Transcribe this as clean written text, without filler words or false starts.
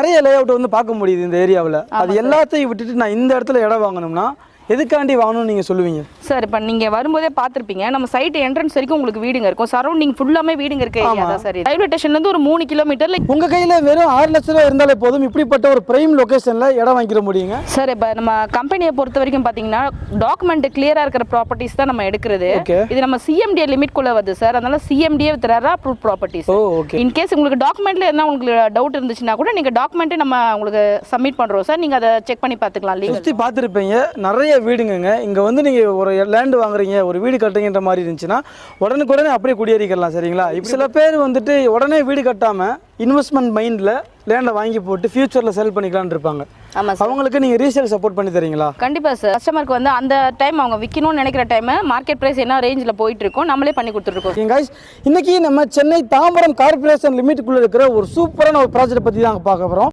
நிறைய lay out வந்து பார்க்க முடியுது இந்த ஏரியாவில். அது எல்லாத்தையும் விட்டுட்டு நான் இந்த இடத்துல இடம் வாங்கணும்னா எதுக்காண்டி வாங்கணும்னு நீங்கள் சொல்லுவீங்க? சார் இப்போ நீங்கள் வரும்போதே பார்த்துருப்பீங்க, நம்ம சைட் என்ட்ரன்ஸ் வரைக்கும் உங்களுக்கு வீடுங்க இருக்கும், சரௌண்டிங் ஃபுல்லாமே வீடுங்க இருக்க ஏரியா தான் சார். ரயில்வே ஸ்டேஷன்லேருந்து ஒரு 3 கிலோமீட்டர்ல உங்கள் கையில் வெறும் 6 லட்ச ரூபா இருந்தாலே போதும், இப்படிப்பட்ட ஒரு பிரைம் லொக்கேஷனில் இடம் வாங்கிட முடியுங்க. சார் இப்போ நம்ம கம்பெனியை பொறுத்த வரைக்கும் பார்த்தீங்கன்னா டாக்குமெண்ட் கிளியராக இருக்கிற ப்ராப்பர்ட்டிஸ் தான் நம்ம எடுக்கிறது. இது நம்ம சிஎம்டிஏ லிமிட்குள்ளே வருது சார், அதனால சிஎம்டிஏ வித் ரேரா அப்ரூவ் ப்ராப்பர்ட்டிஸ். இன்கேஸ் உங்களுக்கு டாக்குமெண்ட்ல என்ன உங்களுக்கு டவுட் இருந்துச்சுன்னா கூட நீங்கள் டாக்குமெண்ட்டே நம்ம உங்களுக்கு சப்மிட் பண்ணுறோம் சார், நீங்கள் அதை செக் பண்ணி பார்த்துக்கலாம். சுற்றி பார்த்துருப்பீங்க நிறைய வீடுங்க. இங்கே வந்து நீங்கள் ஒரு லேண்டு வாங்குறீங்க, ஒரு வீடு கட்டுறீங்கன்ற மாதிரி இருந்துச்சுன்னா உடனுக்குடனே அப்படியே குடியேறிக்கலாம். சரிங்களா? இப்போ சில பேர் வந்துட்டு உடனே வீடு கட்டாமல் இன்வெஸ்ட்மெண்ட் மைண்டில் லேண்டை வாங்கி போட்டு ஃபியூச்சரில் செல் பண்ணிக்கலான்னு இருப்பாங்க. அவங்களுக்கு நீங்கள் ரீசேல் சப்போர்ட் பண்ணி தரீங்களா? கண்டிப்பாக சார். கஸ்டமருக்கு வந்து அந்த டைம் அவங்க விற்கணும்னு நினைக்கிற டைம் மார்க்கெட் ப்ரைஸ் என்ன ரேஞ்சில் போயிட்டு இருக்கோம் நம்மளே பண்ணி கொடுத்துருக்கோம். கைஸ், இன்னைக்கு நம்ம சென்னை தாம்பரம் கார்பரேஷன் லிமிட்டுக்குள்ளே இருக்கிற ஒரு சூப்பரான ஒரு ப்ராஜெக்ட் பற்றி தான் பார்க்க போகிறோம்.